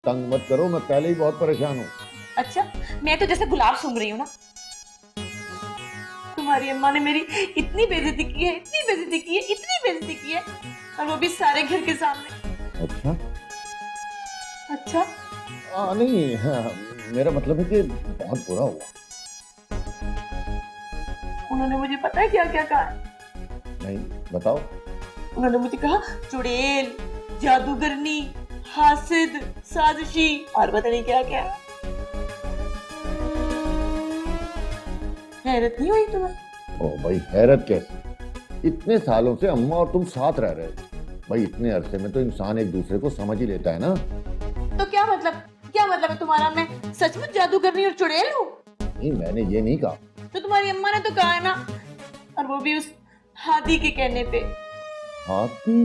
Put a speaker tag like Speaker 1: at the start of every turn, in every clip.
Speaker 1: तंग मत करो, मैं पहले ही बहुत परेशान हूँ।
Speaker 2: अच्छा, मैं तो जैसे गुलाब सूंघ रही हूँ ना। तुम्हारी अम्मा ने मेरी इतनी बेइज्जती की है, इतनी बेइज्जती की है, इतनी बेइज्जती की है, और वो भी सारे घर के सामने।
Speaker 1: अच्छा।
Speaker 2: अच्छा,
Speaker 1: नहीं, हाँ, मेरा मतलब है कि बहुत बुरा हुआ।
Speaker 2: उन्होंने मुझे पता है क्या क्या कहा है?
Speaker 1: नहीं, बताओ।
Speaker 2: उन्होंने मुझे कहा चुड़ैल, जादूगरनी, हासिद, साजिशी और पता नहीं क्या क्या। हैरत नहीं हुई तुम्हें?
Speaker 1: ओ भाई, हैरत कैसे? इतने सालों से अम्मा और तुम साथ रह रहे हो भाई, इतने अरसे में तो इंसान एक दूसरे को समझ ही लेता है ना।
Speaker 2: तो क्या मतलब है तुम्हारा? मैं सचमुच जादूगरनी और चुड़ैल हूँ?
Speaker 1: नहीं, मैंने ये नहीं कहा।
Speaker 2: तो तुम्हारी अम्मा ने तो कहा है ना, और वो भी उस हादी के कहने पे।
Speaker 1: हाथी?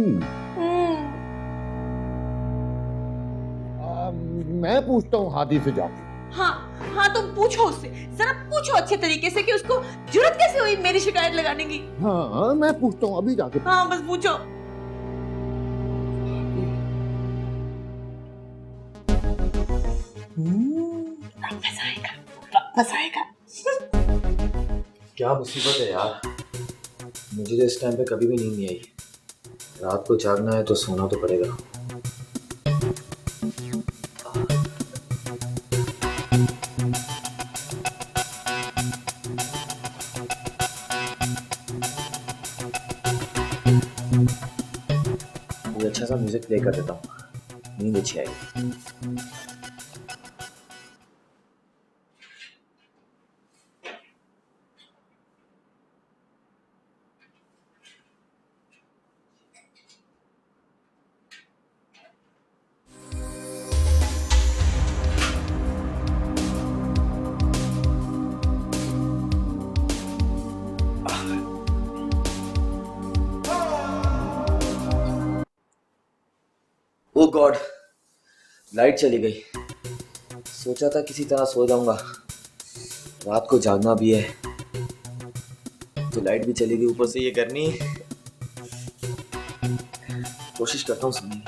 Speaker 1: मैं पूछता हूँ हाथी से जाके।
Speaker 2: हाँ हाँ, तुम पूछो उससे, जरा पूछो अच्छे तरीके से कि उसको जरूरत कैसे हुई मेरी शिकायत लगाने की।
Speaker 1: हाँ, मैं पूछता हूँ अभी जाके।
Speaker 2: हाँ, बस पूछो। वापस आएगा, वापस आएगा।
Speaker 3: क्या मुसीबत है यार, मुझे तो इस टाइम पे कभी भी नींद नहीं आई। रात को जागना है तो सोना तो पड़ेगा। कोई अच्छा सा म्यूजिक प्ले कर देता हूँ, नींद अच्छी आएगी। ओ गॉड, लाइट चली गई। सोचा था किसी तरह सो जाऊंगा, रात को जागना भी है, तो लाइट भी चली गई, ऊपर से ये गर्मी। कोशिश करता हूँ सोने की।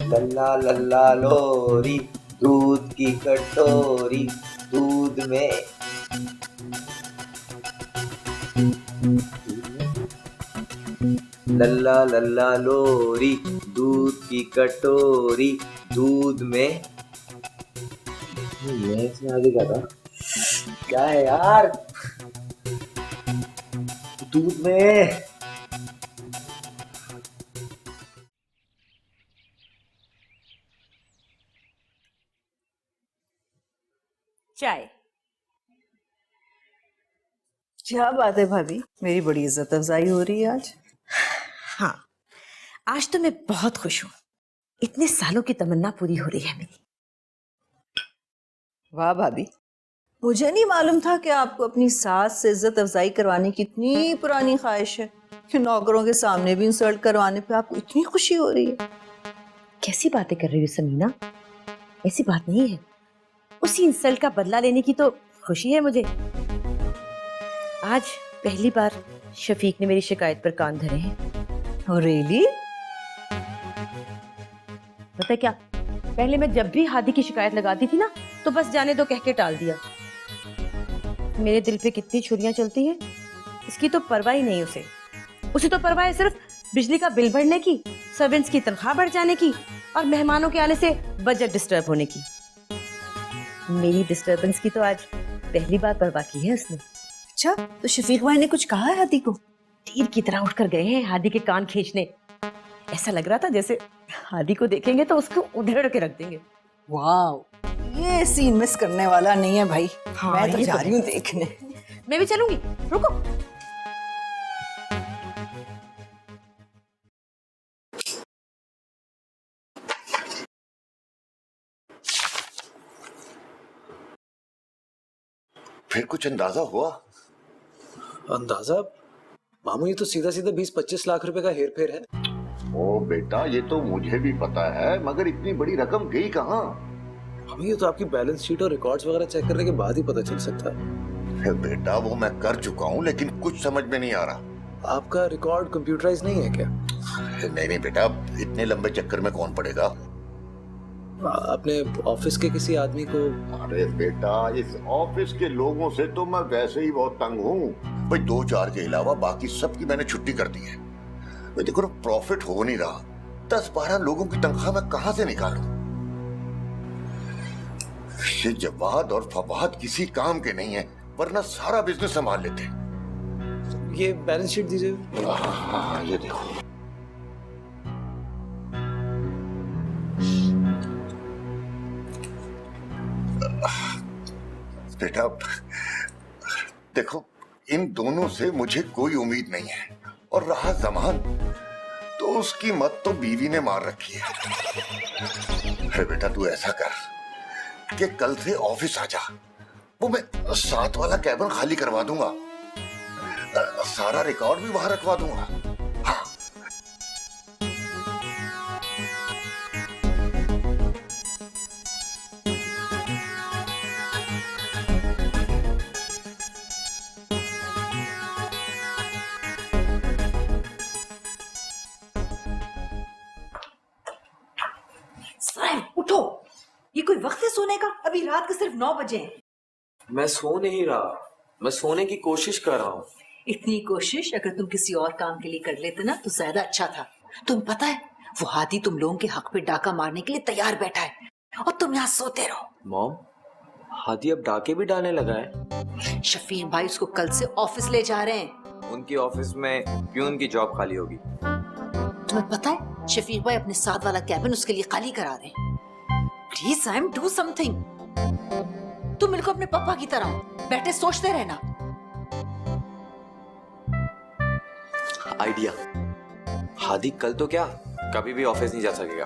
Speaker 3: लल्ला लल्ला लोरी, दूध की कटोरी, दूध में लल्ला लल्ला लोरी, दूध की कटोरी, दूध में। ये इसमें आगे क्या था? क्या है यार? दूध में।
Speaker 2: चाय।
Speaker 4: क्या बात है भाभी, मेरी बड़ी इज्जत अफजाई हो रही है आज।
Speaker 5: हाँ, आज तो मैं बहुत खुश हूँ। इतने सालों की तमन्ना पूरी हो रही है मेरी।
Speaker 4: वाह भाभी, मुझे नहीं मालूम था कि आपको अपनी सास से इज्जत अफजाई करवाने की इतनी पुरानी ख्वाहिश है कि नौकरों के सामने भी इंसल्ट करवाने पे आपको इतनी खुशी हो रही है।
Speaker 5: कैसी बातें कर रही हो समीना? ऐसी बात नहीं है। उसी इंसल्ट का बदला लेने की तो खुशी है मुझे। आज पहली बार शफीक ने मेरी शिकायत पर कान धरे हैं।
Speaker 4: और रियली?
Speaker 5: पता है क्या, पहले मैं जब भी हादी की शिकायत लगाती थी ना, तो बस जाने दो कह के टाल दिया। मेरे दिल पे कितनी छुरियां चलती हैं, इसकी तो परवाह ही नहीं उसे। उसे तो परवाह है सिर्फ बिजली का बिल भरने की, सर्वेंट्स की तनख्वाह बढ़ जाने की, और मेहमानों के आने से बजट डिस्टर्ब होने की। मेरी डिस्टर्बेंस की तो आज पहली बार परवाह की है उसने।
Speaker 4: अच्छा, तो शफीक भाई ने कुछ कहा है हादी को?
Speaker 5: तीर की तरह उठकर गए हैं हादी के कान खींचने। ऐसा लग रहा था जैसे हादी को देखेंगे तो उसको उधेड़ के रख देंगे।
Speaker 4: वाह, ये सीन मिस करने वाला नहीं है भाई।
Speaker 5: हाँ,
Speaker 4: मैं तो
Speaker 5: ये
Speaker 4: जा
Speaker 5: तो
Speaker 4: रही हूँ देखने।
Speaker 5: मैं भी चलूंगी, रुको।
Speaker 1: फिर कुछ अंदाजा हुआ?
Speaker 3: अंदाजा? मामू, ये तो सीधा सीधा 20-25 लाख रुपए का हेर फेर है।
Speaker 1: ओ बेटा, ये तो मुझे भी पता है, मगर इतनी बड़ी रकम गई कहाँ?
Speaker 3: हमें ये तो आपकी बैलेंस शीट और रिकॉर्ड्स वगैरह चेक करने के बाद ही पता चल सकता है।
Speaker 1: बेटा, वो मैं कर चुका हूँ, लेकिन कुछ समझ में नहीं आ रहा।
Speaker 3: आपका रिकॉर्ड कंप्यूटराइज नहीं है क्या?
Speaker 1: नहीं नहीं बेटा, इतने लंबे चक्कर में कौन पड़ेगा।
Speaker 6: अपने ऑफिस के किसी आदमी को।
Speaker 1: अरे बेटा, इस ऑफिस के लोगों से तो मैं वैसे ही बहुत तंग हूँ भाई। 2-4 के अलावा बाकी सबकी मैंने छुट्टी कर दी है। भाई देखो, प्रॉफिट हो नहीं रहा। 10-12 लोगों की तनख्वाह मैं कहां से निकालूं। ये जवाद और फवाद किसी काम के नहीं है, वरना सारा बिजनेस संभाल लेते।
Speaker 6: ये बैलेंस शीट दीजिए।
Speaker 1: हाँ, ये देखो। बेटा देखो, इन दोनों से मुझे कोई उम्मीद नहीं है, और रहा जमान तो उसकी मत तो बीवी ने मार रखी है। अरे बेटा, तू ऐसा कर कि कल से ऑफिस आ जा। वो मैं 7 वाला कैबिन खाली करवा दूंगा, सारा रिकॉर्ड भी वहां रखवा दूंगा। हाँ।
Speaker 4: साइम, उठो। ये कोई वक्त है सोने का? अभी रात के सिर्फ 9 बजे हैं।
Speaker 6: मैं सो नहीं रहा, मैं सोने की कोशिश कर रहा हूँ।
Speaker 4: इतनी कोशिश अगर तुम किसी और काम के लिए कर लेते ना तो ज्यादा अच्छा था। तुम्हें पता है, वो हादी तुम लोगों के हक पे डाका मारने के लिए तैयार बैठा है, और तुम यहाँ सोते रहो।
Speaker 6: मॉम, हादी अब डाके भी डालने लगा है।
Speaker 4: शफीर भाई उसको कल से ऑफिस ले जा रहे हैं।
Speaker 6: उनकी ऑफिस में प्यून की जॉब खाली होगी।
Speaker 4: तुम्हें पता है, शफीर भाई अपने 7 वाला कैबिन उसके लिए खाली करा रहे हैं। Please Saim, do something. तुम बिल्कुल अपने पापा की तरह हो, बैठे सोचते रहना।
Speaker 6: आइडिया। हादी कल तो क्या, कभी भी ऑफिस नहीं जा सकेगा।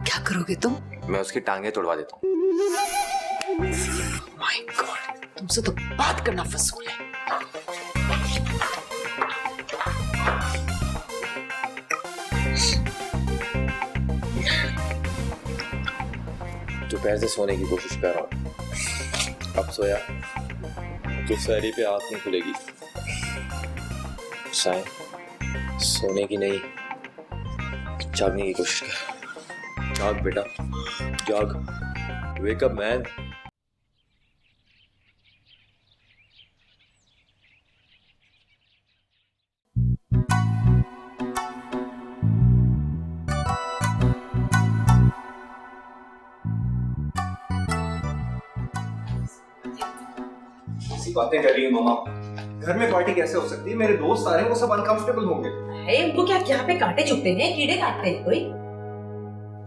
Speaker 4: क्या करोगे तुम?
Speaker 6: मैं उसकी टांगे तोड़वा देता हूँ।
Speaker 4: माय गॉड, तुमसे तो बात करना फजूल है।
Speaker 6: दोपहर से सोने की कोशिश कर रहा हूँ। अब सोया तो सहरी पे आंख नहीं खुलेगी। शायद सोने की नहीं, जागने की कोशिश कर। जाग बेटा, जाग। Wake up man.
Speaker 7: बातें कर रही है मामा। घर में पार्टी कैसे हो सकती है? मेरे दोस्त आ रहे हैं, वो सब अनकंफर्टेबल होंगे।
Speaker 5: उनको क्या यहाँ पे कांटे चुभते हैं, कीड़े काटते हैं कोई?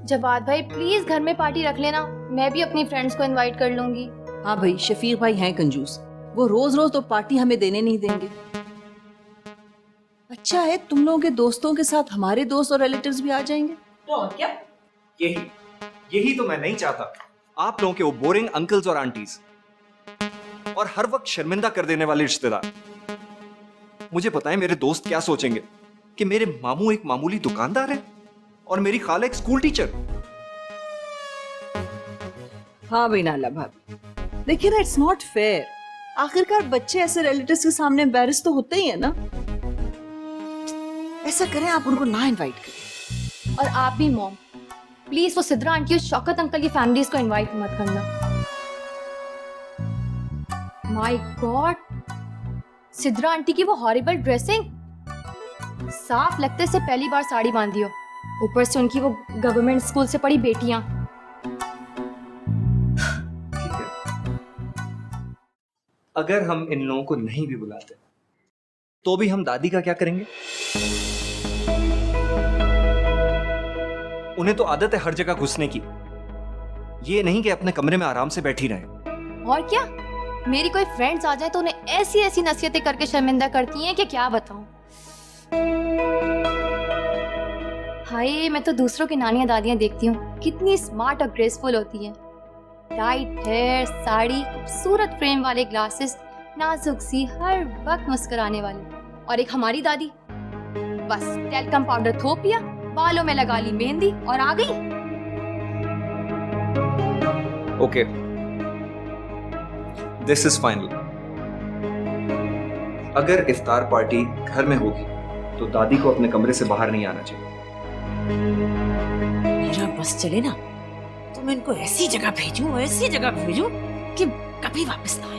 Speaker 8: जवाद भाई प्लीज घर में पार्टी रख लेना, मैं भी अपनी फ्रेंड्स को इनवाइट कर लूंगी।
Speaker 4: हाँ भाई, शफीर भाई हैं कंजूस, वो रोज रोज तो पार्टी हमें देने नहीं देंगे। अच्छा है, तुम लोगों के दोस्तों के साथ हमारे दोस्त और रिलेटिव्स भी आ जाएंगे
Speaker 5: तो और क्या?
Speaker 7: यही तो मैं नहीं चाहता। आप लोगों के वो बोरिंग अंकल्स और आंटीज, और हर वक्त शर्मिंदा कर देने वाले रिश्तेदार। मुझे पता है मेरे दोस्त क्या सोचेंगे कि मेरे मामू एक मामूली दुकानदार है और मेरी खाला एक स्कूल टीचर।
Speaker 4: हाँ भाई नाला भाभी, देखिए ना, इट्स नॉट फेयर। आखिरकार बच्चे ऐसे रिलेटिव्स के सामने एम्बैरेस तो होते ही है ना। ऐसा करें, आप उनको ना इनवाइट करें।
Speaker 8: और आप भी मॉम, प्लीज वो सिद्रा आंटी और शौकत अंकल की फैमिलीज को इनवाइट मत करना। माय गॉड, सिद्रा आंटी की वो हॉरिबल ड्रेसिंग, साफ लगते से पहली बार साड़ी बांधी हो, ऊपर से उनकी वो गवर्नमेंट स्कूल से पढ़ी बेटियां।
Speaker 7: ठीक है, अगर हम इन लोगों को नहीं भी बुलाते तो भी हम दादी का क्या करेंगे? उन्हें तो आदत है हर जगह घुसने की, ये नहीं कि अपने कमरे में आराम से बैठी रहे।
Speaker 8: और क्या, मेरी कोई फ्रेंड्स आ जाए तो उन्हें ऐसी ऐसी नसीहतें करके शर्मिंदा करती हैं कि क्या बताऊं। हाय, मैं तो दूसरों की नानियां दादियां देखती हूँ, कितनी स्मार्ट और ग्रेसफुल होती हैं। टाइट हेयर, साड़ी, खूबसूरत फ्रेम वाले ग्लासेस, नाजुक सी, हर वक्त मुस्कुराने वाली। और एक हमारी दादी, बस टेल्कम पाउडर थोप लिया, बालों में लगा ली मेहंदी और आ गई।
Speaker 7: Okay, this is final. अगर इफ्तार पार्टी घर में होगी तो दादी को अपने कमरे से बाहर नहीं आना चाहिए।
Speaker 4: मेरा बस चले ना तो मैं इनको ऐसी जगह भेजूं कि कभी वापस ना आए।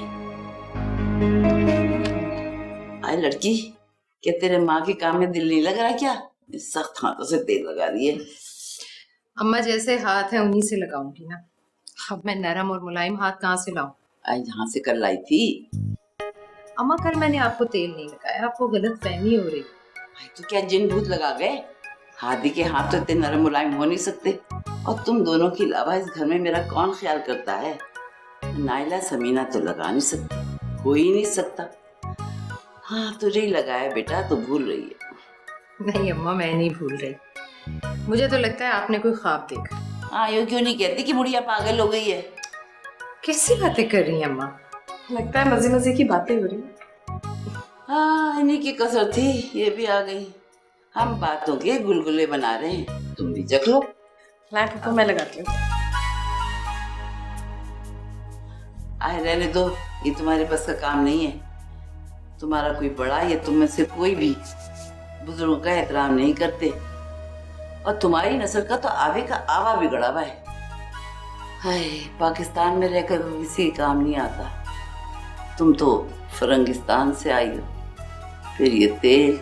Speaker 9: आए लड़की, क्या तेरे माँ के काम में दिल नहीं लग रहा क्या? इस सख्त हाथों से तेल लगा रही है।
Speaker 10: अम्मा जैसे हाथ है उन्हीं से लगाऊंगी ना। अब मैं नरम और मुलायम हाथ कहाँ से लाऊं?
Speaker 9: आज यहाँ से कर लाई थी।
Speaker 10: अम्मा कल मैंने आपको तेल नहीं लगाया, आपको गलत फहमी हो रही।
Speaker 9: भाई तो क्या जिन भूत लगा गए? हादी के हाथ तो इतने नरम मुलायम हो नहीं सकते। और तुम दोनों के अलावा इस घर में मेरा कौन ख्याल करता है? नाइला समीना तो लगा नहीं सकती, हो ही नहीं सकता। हाँ तुझे ही लगाया बेटा, तो भूल रही है।
Speaker 10: नहीं अम्मा, मैं नहीं भूल रही। मुझे तो लगता है आपने कोई ख्वाब देखा।
Speaker 9: हाँ यूँ क्यों नहीं कहती कि बुढ़िया पागल हो गई है?
Speaker 10: कैसी बातें कर रही हैं अम्मा?
Speaker 2: लगता है मजे मजे की बातें हो रही हैं।
Speaker 9: हाँ इन्हीं की कसर थी, ये भी आ गई। हम बातों के गुलगुले बना रहे हैं, तुम भी चख लो।
Speaker 2: लाइट तो मैं लगाती हूँ।
Speaker 9: आए रहने दो, ये तुम्हारे बस का काम नहीं है। तुम्हारा कोई बड़ा या तुम में से कोई भी बुजुर्गों का एहतराम नहीं करते। और तुम्हारी नस्ल का तो आवे का आवा बिगड़ा हुआ है। हाय, पाकिस्तान में रहकर किसी काम नहीं आता। तुम तो फरंगिस्तान से आई हो, फिर ये तेल।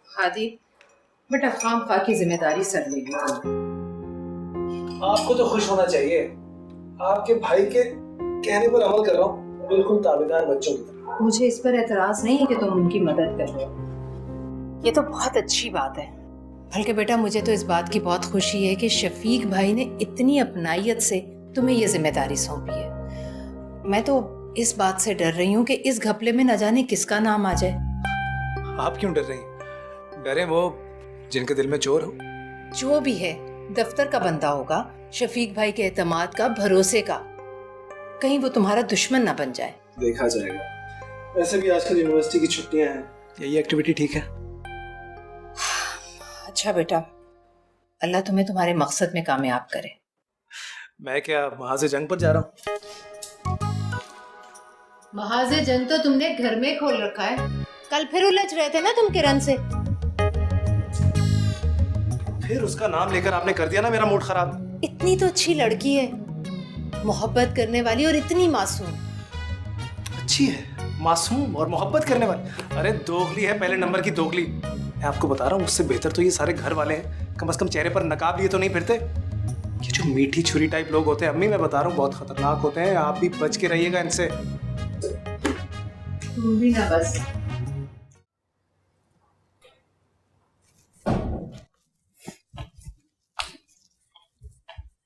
Speaker 10: हादी बेटा, खाम खा की जिम्मेदारी सर ले ली तुमने।
Speaker 11: आपको तो खुश होना चाहिए। आपके भाई के कहने पर अमल कर रहा हूँ, बिल्कुल ताबेदार बच्चों की तरह।
Speaker 10: मुझे इस पर एतराज नहीं है कि तुम उनकी मदद कर रहे हो, ये तो बहुत अच्छी बात है। बल्कि बेटा मुझे तो इस बात की बहुत खुशी है कि शफीक भाई ने इतनी अपनाइयत से तुम्हें ये जिम्मेदारी सौंपी है। मैं तो इस बात से डर रही हूँ कि इस घपले में न जाने किसका नाम आ जाए।
Speaker 11: आप क्यों डर रही हैं? डरे वो जिनके दिल में चोर हो।
Speaker 10: जो भी है, दफ्तर का बंदा होगा, शफीक भाई के एतमाद का, भरोसे का। कहीं वो तुम्हारा दुश्मन ना बन जाए।
Speaker 11: देखा जाएगा। वैसे भी आजकल यूनिवर्सिटी की छुट्टियां हैं, यही एक्टिविटी ठीक है।
Speaker 10: अच्छा बेटा, अल्लाह तुम्हें तुम्हारे मकसद में कामयाब करे।
Speaker 11: मैं क्या वहां से जंग पर जा रहा हूँ?
Speaker 10: महाजे जंग तो तुमने घर में खोल रखा है। कल फिर उलझ रहे थे ना तुम किरण से।
Speaker 11: फिर उसका नाम लेकर आपने कर दिया ना मेरा मूड खराब।
Speaker 10: इतनी तो अच्छी लड़की है, मोहब्बत करने वाली और इतनी मासूम।
Speaker 11: अच्छी है, मासूम और मोहब्बत करने वाली। अरे दोगली है, पहले नंबर की दोगली। मैं आपको बता रहा हूँ, उससे बेहतर तो ये सारे घर वाले हैं। कम से कम चेहरे पर नकाब लिए तो नहीं फिरते। ये जो मीठी छुरी टाइप लोग होते हैं अम्मी, मैं बता रहा हूँ बहुत खतरनाक होते हैं। आप भी बच के रहिएगा इनसे।
Speaker 10: तुम भी ना बस।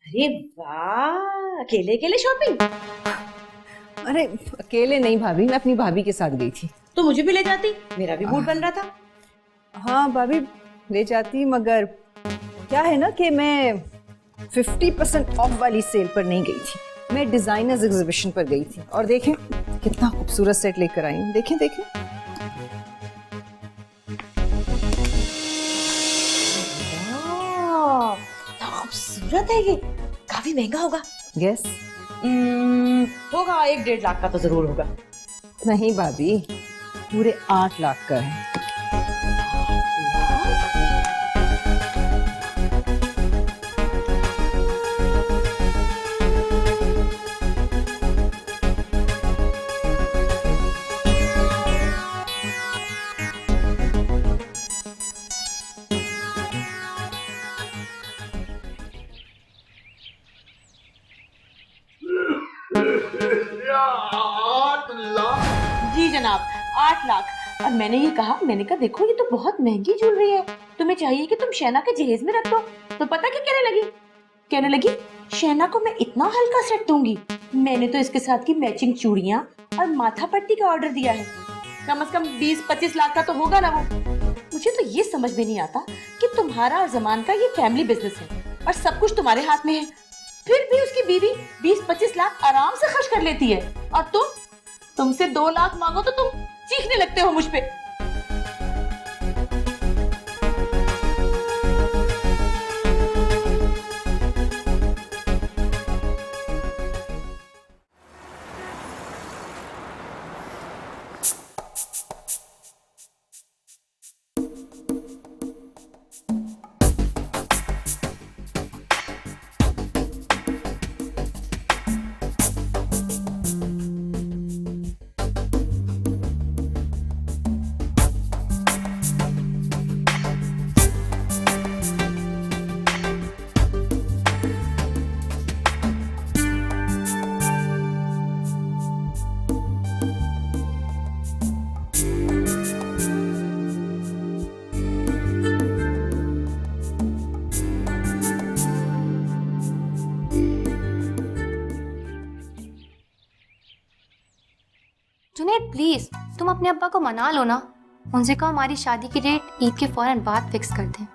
Speaker 5: अरे वाह, अकेले अकेले शॉपिंग?
Speaker 12: अरे अकेले नहीं भाभी, मैं अपनी भाभी के साथ गई थी।
Speaker 5: तो मुझे भी ले जाती, मेरा भी मूड बन रहा था।
Speaker 12: हाँ भाभी ले जाती, मगर क्या है ना कि मैं 50% ऑफ वाली सेल पर नहीं गई थी। मैं डिजाइनर्स एग्जीबिशन पर गई थी। और देखें कितना खूबसूरत सेट लेकर आई हूँ। देखें देखें।
Speaker 5: खूबसूरत है ये, काफी महंगा होगा।
Speaker 12: यस
Speaker 5: होगा 1-1.5 लाख का तो जरूर होगा।
Speaker 12: नहीं भाभी, पूरे 8 लाख का है।
Speaker 2: जी जनाब, 8 लाख। और मैंने ये कहा, देखो ये तो बहुत महंगी ज्वेलरी है, तुम्हें चाहिए कि तुम शैना के जहेज में रख दो। तो पता क्या कहने लगी, शैना को मैं इतना हल्का सेट दूंगी, मैंने तो इसके साथ की मैचिंग चूड़ियां और माथा पट्टी का ऑर्डर दिया है। कम से कम 20-25 लाख का तो होगा ना वो। मुझे तो ये समझ में नहीं आता कि तुम्हारा और जमान का ये फैमिली बिजनेस है और सब कुछ तुम्हारे हाथ में है। फिर भी उसकी बीवी 20-25 लाख आराम से खर्च कर लेती है, और तुमसे 2 लाख मांगो तो तुम चीखने लगते हो मुझ पे।
Speaker 8: जुनैद प्लीज तुम अपने अब्बा को मना लो ना, उनसे कहो हमारी शादी की डेट ईद के फौरन बाद फिक्स कर दें,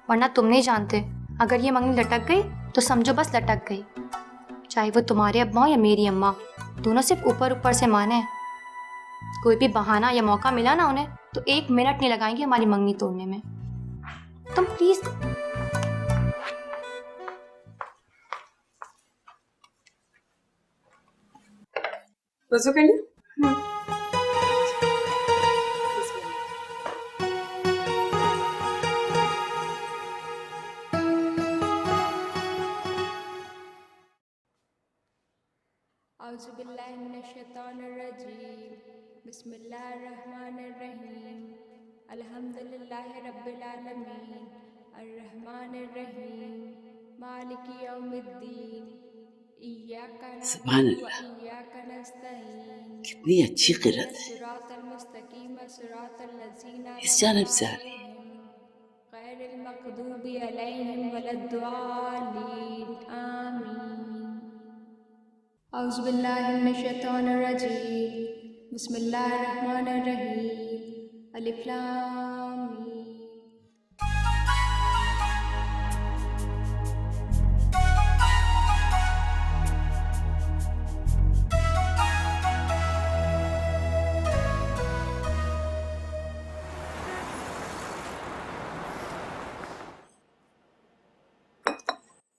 Speaker 8: वरना तुम नहीं जानते अगर ये मंगनी लटक गई तो समझो बस लटक गई। चाहे वो तुम्हारे अब्बा हो या मेरी अम्मा, दोनों सिर्फ ऊपर ऊपर से माने। कोई भी बहाना या मौका मिला ना उन्हें तो 1 मिनट नहीं लगाएंगे हमारी मंगनी तोड़ने में। तुम प्लीज
Speaker 10: वज़ू कर लिया?
Speaker 13: बिस्मिल्लाहिर्रहमानिर्रहीम अल्हम्दुलिल्लाहि रब्बिल आलमीन अर्रहमानिर्रहीम मालिकी यौमिद्दीन इय्याका नअबुदु व इय्याका नस्तईन।
Speaker 9: कितनी अच्छी क़िरात है।
Speaker 13: सिरातल मुस्तकीम सिरातल लज़ीना
Speaker 9: इस जानब से आ रही है।
Speaker 13: गैरिल मग़दूबि अलैहिम वलद्दालीन आमीन। औज़ु बिल्लाहि मिनश शैतानिर रजीम बिस्मिल्लाहिर्रहमानिर्रहीम अलिफ लाम मीम।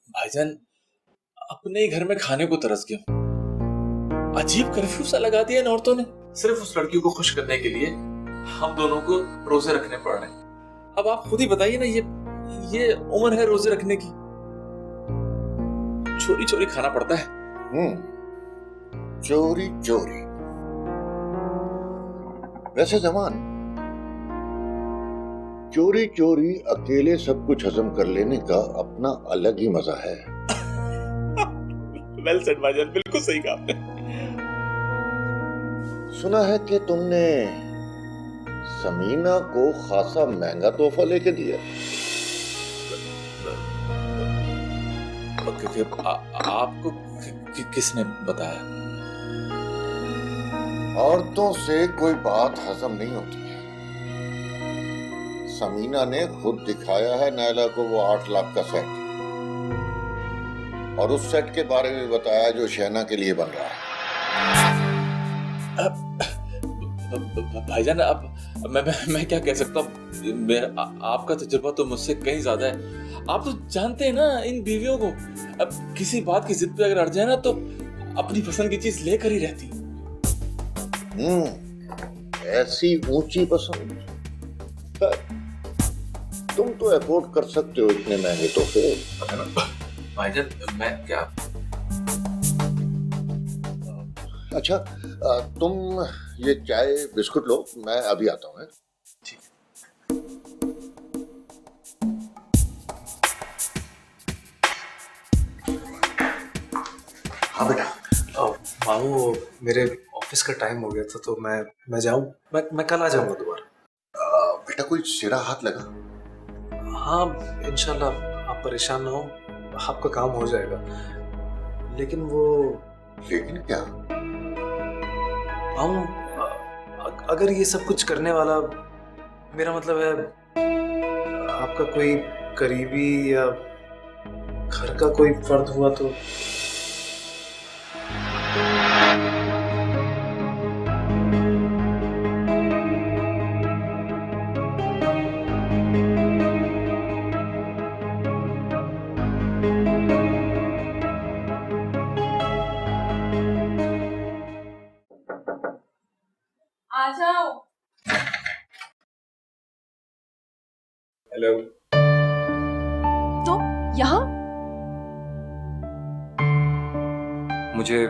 Speaker 6: भाईजान अपने ही घर में खाने को तरस गया। अजीब कर्फ्यू सा लगा दिया इन औरतों ने। सिर्फ उस लड़की को खुश करने के लिए हम दोनों को रोजे रखने पड़ रहे हैं। अब आप खुद ही बताइए ना, ये उम्र है रोजे रखने की। चोरी चोरी खाना पड़ता है।
Speaker 1: चोरी चोरी। वैसे जमान, चोरी चोरी अकेले सब कुछ हजम कर लेने का अपना अलग ही मजा है।
Speaker 6: वेल सेड भाईजान, बिल्कुल सही कहा आपने।
Speaker 1: सुना है कि तुमने समीना को खासा महंगा तोहफा लेके दिया।
Speaker 6: आपको किसने बताया?
Speaker 1: औरतों से कोई बात हजम नहीं होती है। समीना ने खुद दिखाया है नायला को वो 8 लाख का सेट, और उस सेट के बारे में बताया जो शहना के लिए बन रहा है।
Speaker 6: भाईजान अब मैं क्या कह सकता हूँ। आपका तजुर्बा तो मुझसे कहीं ज्यादा है। आप तो जानते हैं ना इन बीवियों को। अब किसी बात की जिद पे अगर अड़ जाए ना तो अपनी पसंद की चीज लेकर ही रहती।
Speaker 1: ऐसी ऊंची पसंद। तुम तो अफोर्ड कर सकते हो इतने महंगे तोहफे।
Speaker 6: भाईजान मैं क्या।
Speaker 1: अच्छा तुम ये चाय बिस्कुट लो, मैं अभी आता हूँ।
Speaker 6: ठीक।
Speaker 1: हाँ बेटा।
Speaker 11: मामू मेरे ऑफिस का टाइम हो गया था तो मैं जाऊँ। मैं कल आ जाऊंगा दोबारा।
Speaker 1: बेटा कोई सिरा हाथ लगा?
Speaker 11: हाँ इंशाल्लाह, आप परेशान ना हो, आपका काम हो जाएगा। लेकिन
Speaker 1: क्या?
Speaker 11: मामू अगर ये सब कुछ करने वाला, मेरा मतलब है आपका कोई करीबी या घर का कोई फर्द हुआ तो
Speaker 13: आ जाओ।
Speaker 6: हेलो।
Speaker 13: तो यहाँ
Speaker 7: मुझे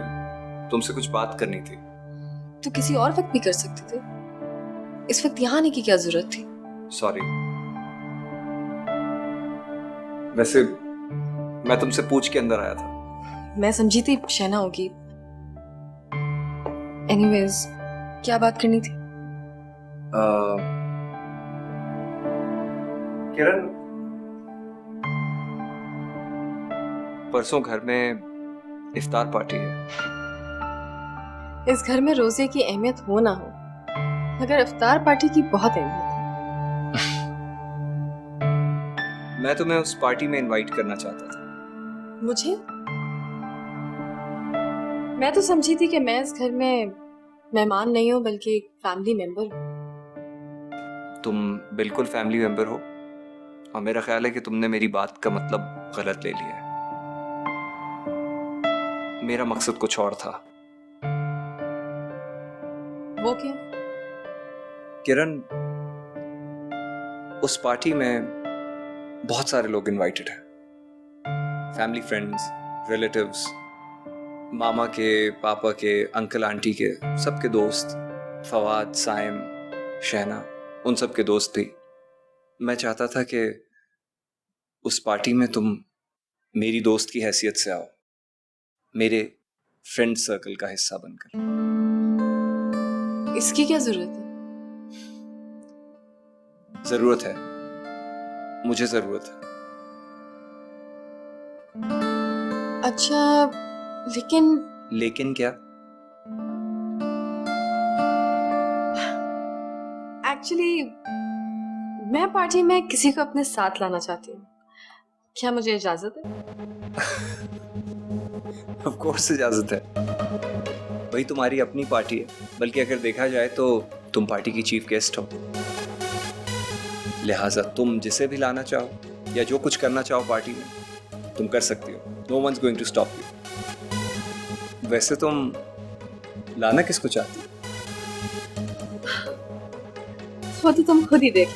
Speaker 7: तुमसे कुछ बात करनी थी।
Speaker 13: तो किसी और वक्त भी कर सकते थे, इस वक्त यहाँ आने की क्या जरूरत थी?
Speaker 7: सॉरी। वैसे मैं तुमसे पूछ के अंदर आया था।
Speaker 13: मैं समझी थी शहना होगी। एनीवेज, क्या बात करनी थी?
Speaker 7: किरण, परसों घर में इफ्तार पार्टी है।
Speaker 13: इस घर में रोजे की अहमियत हो ना हो, मगर इफ्तार पार्टी की बहुत अहमियत है।
Speaker 7: मैं तुम्हें उस पार्टी में इनवाइट करना चाहता था।
Speaker 13: मुझे? मैं तो समझी थी कि मैं इस घर में मेहमान नहीं हूँ बल्कि एक फैमिली मेंबर हूँ।
Speaker 7: तुम बिल्कुल फैमिली मेंबर हो, और मेरा ख्याल है कि तुमने मेरी बात का मतलब गलत ले लिया है। मेरा मकसद कुछ और था।
Speaker 13: वो क्या?
Speaker 7: किरण, उस पार्टी में बहुत सारे लोग इनवाइटेड हैं। फैमिली, फ्रेंड्स, रिलेटिव्स, मामा के, पापा के, अंकल आंटी के, सबके दोस्त, फवाद, साइम, शहना, उन सब के दोस्त भी। मैं चाहता था कि उस पार्टी में तुम मेरी दोस्त की हैसियत से आओ, मेरे फ्रेंड सर्कल का हिस्सा बनकर।
Speaker 13: इसकी क्या जरूरत है?
Speaker 7: जरूरत है, मुझे जरूरत है।
Speaker 13: अच्छा, लेकिन
Speaker 7: लेकिन क्या?
Speaker 13: एक्चुअली मैं पार्टी में किसी को अपने साथ लाना चाहती हूँ। क्या मुझे इजाजत है?
Speaker 7: ऑफ कोर्स इजाजत है। वही तुम्हारी अपनी पार्टी है, बल्कि अगर देखा जाए तो तुम पार्टी की चीफ गेस्ट हो। लिहाजा तुम जिसे भी लाना चाहो या जो कुछ करना चाहो पार्टी में तुम कर सकती हो। No one's going to stop you. वैसे तुम लाना किसको चाहती हो?
Speaker 13: वो तो तुम खुद ही देख।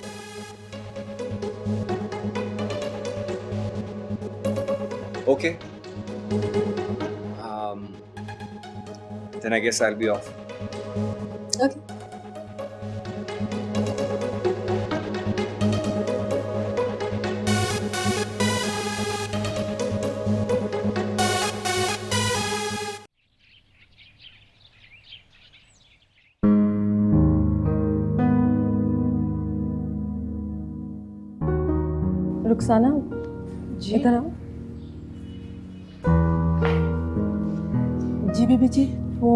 Speaker 7: Okay. Then I guess I'll be off.
Speaker 13: Okay.
Speaker 5: Rukhsana, इधर आओ।
Speaker 10: जी बीबी जी।
Speaker 5: वो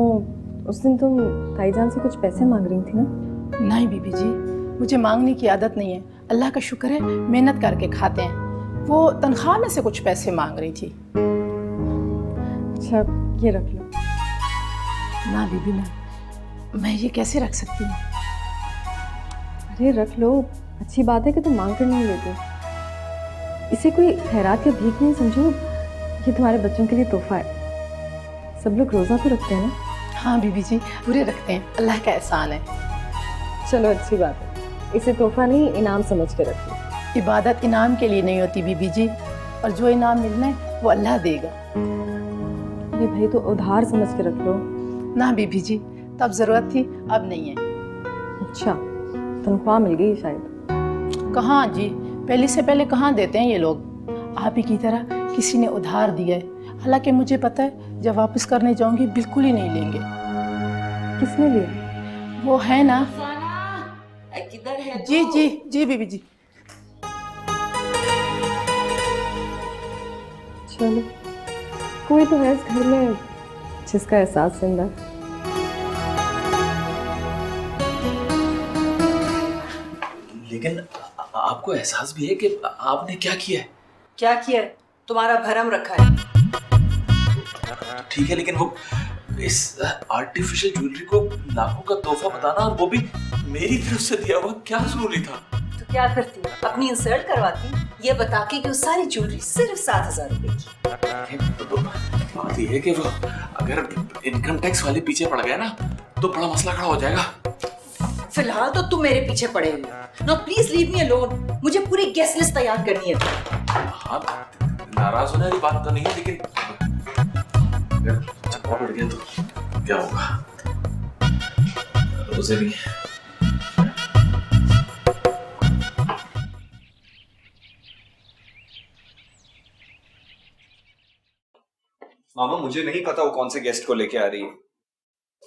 Speaker 5: उस दिन तुम ताईजान से कुछ पैसे मांग रही थी ना?
Speaker 10: नहीं बीबी जी, मुझे मांगने की आदत नहीं है। अल्लाह का शुक्र है मेहनत करके खाते हैं। वो तनख्वाह में से कुछ पैसे मांग रही थी।
Speaker 5: अच्छा, ये रख लो।
Speaker 10: ना बीबी ना, मैं ये कैसे रख सकती हूँ?
Speaker 5: अरे रख लो, अच्छी बात है कि तुम मांग कर नहीं लेते। इसे कोई खैरात या भीख नहीं समझो, ये तुम्हारे बच्चों के लिए तोहफा है। सब लोग रोज़ा तो रखते हैं ना?
Speaker 10: हाँ बीबी जी, पूरे रखते हैं, अल्लाह का एहसान है।
Speaker 5: चलो अच्छी बात है, इसे तोहफा नहीं इनाम समझ के रखो।
Speaker 10: इबादत इनाम के लिए नहीं होती बीबी जी, और जो इनाम मिलना है वो अल्लाह देगा।
Speaker 5: अरे भाई, तो उधार समझ के रख लो।
Speaker 10: ना बीबी जी, तब ज़रूरत थी, अब नहीं है।
Speaker 5: अच्छा, तनख्वाह मिल गई शायद?
Speaker 10: कहाँ जी, पहले से पहले कहाँ देते हैं ये लोग। आप ही की तरह किसी ने उधार दिया है, हालांकि मुझे पता है जब वापस करने जाऊंगी बिल्कुल ही नहीं लेंगे।
Speaker 5: किसने लिया?
Speaker 10: वो है ना।
Speaker 9: किधर है?
Speaker 10: जी जी जी बीबी जी।
Speaker 5: चलो, कोई तो है इस घर में जिसका एहसास जिंदा।
Speaker 6: लेकिन आपको एहसास भी है कि आपने क्या किया है?
Speaker 4: क्या किया है? तुम्हारा भरम रखा है।
Speaker 6: ठीक है, लेकिन वो इस आर्टिफिशियल ज्वेलरी को लाखों का तोहफा बताना, और वो भी मेरी तरफ से दिया हुआ, क्या जरूरी था?
Speaker 4: तो क्या करती? अपनी इंसल्ट करवाती, ये बता के कि वो सारी ज्वेलरी सिर्फ 7,000 रुपए की।
Speaker 6: तो बात ये है कि वो अगर इनकम टैक्स वाले पीछे पड़ गए ना तो बड़ा मसला खड़ा हो जाएगा।
Speaker 4: फिलहाल तो तुम मेरे पीछे पड़े हुए हो। No please leave me alone. मुझे पूरी गेस्ट लिस्ट तैयार करनी है।
Speaker 6: हाँ, नाराज होने वाली बात तो नहीं है, लेकिन अगर झगड़ा बढ़ गया तो क्या होगा? रोजे भी
Speaker 7: मामा मुझे नहीं पता वो कौन से गेस्ट को लेके आ रही है।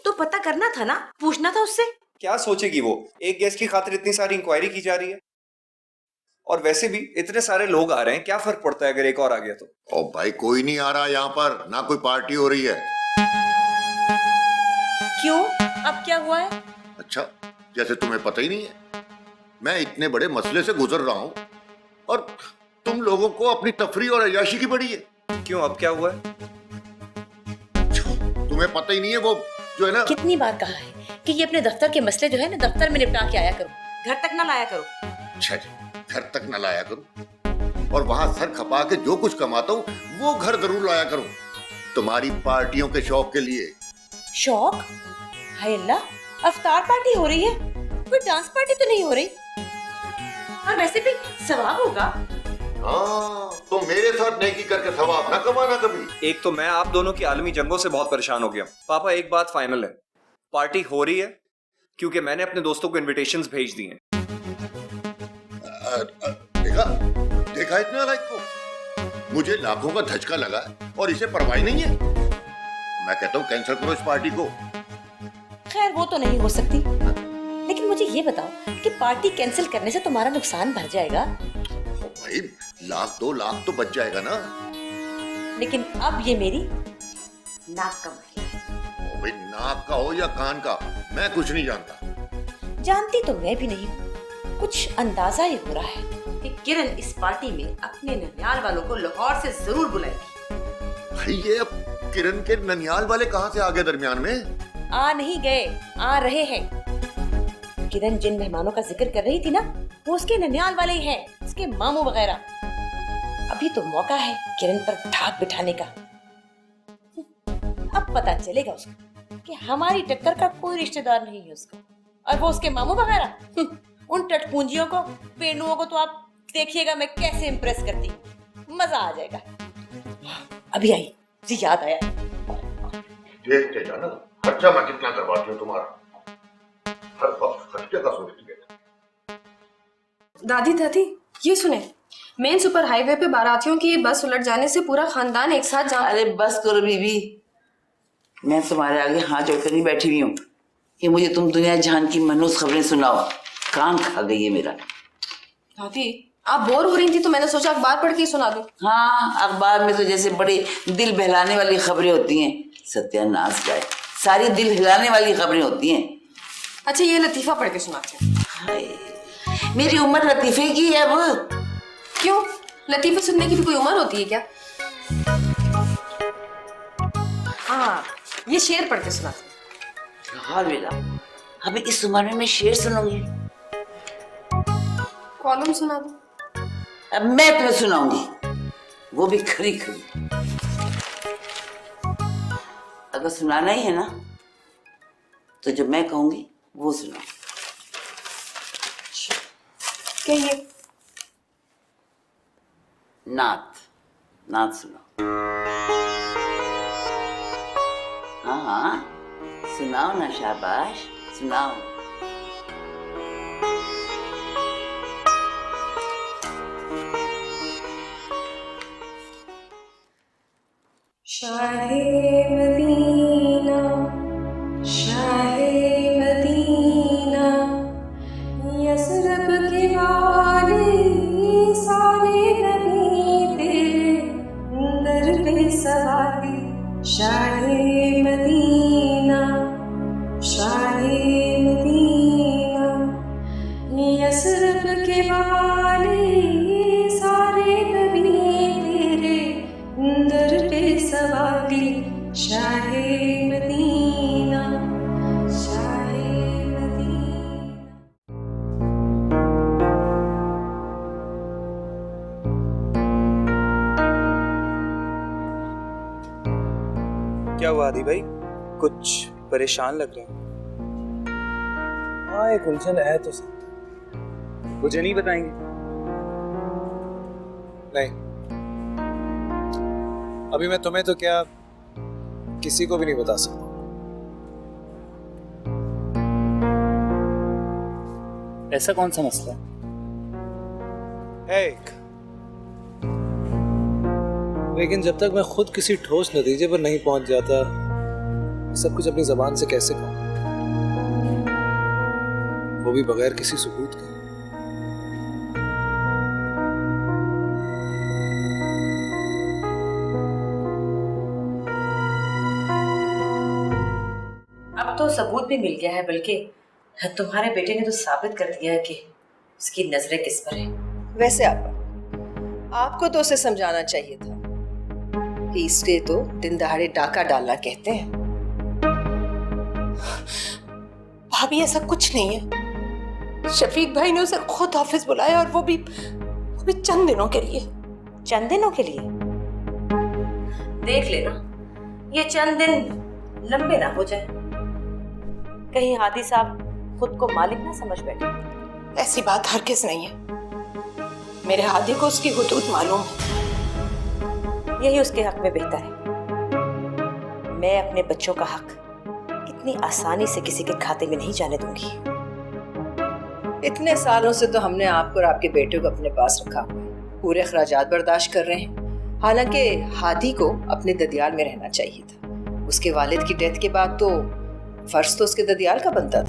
Speaker 5: तो पता करना था ना, पूछना था उससे।
Speaker 7: क्या सोचेगी वो? एक गेस्ट की खातिर इतनी सारी इंक्वायरी की जा रही है। और वैसे भी इतने सारे लोग आ रहे हैं, क्या फर्क पड़ता है अगर एक और आ गया तो?
Speaker 1: ओ भाई, कोई नहीं आ रहा यहाँ पर, ना कोई पार्टी हो रही है।
Speaker 5: क्यों? अब क्या हुआ है?
Speaker 1: अच्छा, जैसे तुम्हें पता ही नहीं है। मैं इतने बड़े मसले से गुजर रहा हूँ और तुम लोगों को अपनी तफरी और अय्याशी की पड़ी है।
Speaker 7: क्यों, अब क्या हुआ है?
Speaker 1: तुम्हें पता ही नहीं है, वो जो है ना।
Speaker 5: कितनी बार कहा है कि ये अपने दफ्तर के मसले जो है ना दफ्तर में निपटा के आया करो, घर तक ना लाया करो।
Speaker 1: अच्छा, घर तक न लाया करूं और वहां सर खपा के जो कुछ कमाता हूँ वो घर जरूर लाया करूं, तुम्हारी पार्टियों के शौक के लिए।
Speaker 5: शौक? हाय अल्लाह, अफ्तार पार्टी हो रही है, कोई डांस पार्टी तो नहीं हो रही? और वैसे भी सवाब होगा।
Speaker 1: हाँ, तो मेरे साथ नेकी करके सवाब ना कमाना कभी।
Speaker 7: एक तो मैं आप दोनों की आलमी जंगों से बहुत परेशान हो गया। पापा एक बात फाइनल है, पार्टी हो रही है क्योंकि मैंने अपने दोस्तों को इनविटेशंस भेज दिए हैं।
Speaker 1: देखा इतना लाइक को, मुझे लाखों का धचका लगा और इसे परवाह नहीं है। मैं कहता हूँ कैंसिल करो इस पार्टी को।
Speaker 5: खैर वो तो नहीं हो सकती, लेकिन मुझे ये बताओ कि पार्टी कैंसिल करने से तुम्हारा नुकसान भर जाएगा?
Speaker 1: भाई, 1-2 लाख तो बच जाएगा ना।
Speaker 5: लेकिन अब ये मेरी नाक का मसला है।
Speaker 1: भाई, नाक का हो या कान का, मैं कुछ नहीं जानता।
Speaker 5: जानती तो मैं भी नहीं हूँ, कुछ अंदाजा ही हो रहा है कि किरण इस पार्टी में अपने ननियाल वालों को लाहौर से जरूर बुलाएगी।
Speaker 1: भाई, ये अब किरण के ननियाल वाले कहाँ से आ गए दरमियान में?
Speaker 5: आ नहीं गए, आ रहे हैं। किरण जिन मेहमानों का जिक्र कर रही थी ना, वो उसके ननियाल वाले ही हैं, उसके मामू वगैरह। अभी तो मौका है किरण पर धाक बिठाने का। अब पता चलेगा उसको कि हमारी टक्कर का कोई रिश्तेदार नहीं है उसका, और वो उसके मामू वगैरह। उन टटपूंजियों को, पेंडुओं को तो आप देखिएगा मैं कैसे इम्प्रेस करती हूँ, मजा आ जाएगा। अभी आई, मुझे याद आया।
Speaker 1: देखते जाना खर्चा मैं कितना करवाती हूँ तुम्हारा। हर वक्त खर्चे का सोचती है।
Speaker 13: दादी दादी ये सुने, मेन सुपर हाईवे पे बारातियों की बस उलट जाने से पूरा खानदान एक साथ जा।
Speaker 9: अरे बस करो बीबी, मैं तुम्हारे आगे हाथ जोड़कर नहीं बैठी हुई हूँ कि मुझे तुम दुनिया जहान की मनहूस खबरें सुनाओ। कान खा गई है मेरा।
Speaker 13: दादी आप बोर हो रही थी तो मैंने सोचा अखबार पढ़ के ही सुना दूं।
Speaker 9: हाँ, अखबार में तो जैसे बड़े दिल बहलाने वाली खबरें होती हैं, सत्यानाश जाए, सारी दिल हिलाने वाली खबरें होती हैं।
Speaker 13: अच्छा ये लतीफा पढ़ के सुनाते हैं।
Speaker 9: हाय, मेरी उम्र लतीफे की है अब।
Speaker 13: क्यों, लतीफे सुनने की भी कोई उम्र होती है क्या? हाँ, ये शेर पढ़ के सुनाते हैं।
Speaker 9: हाल मेरा, अभी इस उम्र में मैं शेर सुनूंगी?
Speaker 13: कॉलम सुना दो।
Speaker 9: अब मैं तुम्हें सुनाऊंगी, वो भी खरी खरी। अगर सुनाना ही है ना तो जो मैं कहूंगी वो सुनाओ।
Speaker 13: कहिए।
Speaker 9: नात सुनाओ। हाँ हाँ सुनाओ ना, शाबाश सुनाओ।
Speaker 13: Shah Medina, Shah Medina, Yathrib के वाले सारे नबी तेरे दर पे सवारी। Shah Medina, Shah Medina, Yathrib के वाले सारे नबी तेरे दर पे सवारी। Shah Medina, Shah Medina.
Speaker 14: क्या हुआ आदि भाई, कुछ परेशान लग रहे हैं?
Speaker 11: हाँ एक उलझन है तो सही। मुझे नहीं बताएंगे? नहीं, अभी मैं तुम्हें तो क्या किसी को भी नहीं बता सकता।
Speaker 14: ऐसा कौन सा मसला है?
Speaker 11: एक, लेकिन जब तक मैं खुद किसी ठोस नतीजे पर नहीं पहुंच जाता, सब कुछ अपनी जबान से कैसे कहूं, वो भी बगैर किसी सबूत के।
Speaker 5: अब तो सबूत भी मिल गया है, बल्कि तुम्हारे बेटे ने तो साबित कर दिया है कि उसकी नजरें किस पर है।
Speaker 12: वैसे आपको तो उसे समझाना चाहिए था कि इसके तो दिन दहाड़े डाका डालना कहते हैं।
Speaker 10: भाभी ऐसा कुछ नहीं है। शफीक भाई ने उसे खुद ऑफिस बुलाया और वो भी चंद दिनों के लिए।
Speaker 5: चंद दिनों के लिए? देख लेना ये चंद दिन लंबे ना हो जाए, कहीं हादी साहब खुद को मालिक ना समझ बैठे।
Speaker 10: ऐसी बात हरगिज नहीं है। मेरे हादी को उसकी हुदूद मालूम है।
Speaker 5: यही उसके हक में बेहतर है। मैं अपने बच्चों का हक इतनी आसानी से किसी के खाते में नहीं जाने दूंगी।
Speaker 12: इतने सालों से तो हमने आपको और आपके बेटे को अपने पास रखा हुआ है, पूरे खर्चात बर्दाश्त कर रहे हैं। हालांकि हादी को अपने ददियाल में रहना चाहिए था। उसके वालिद की डेथ के बाद तो फर्ज तो उसके ददियाल का बनता था।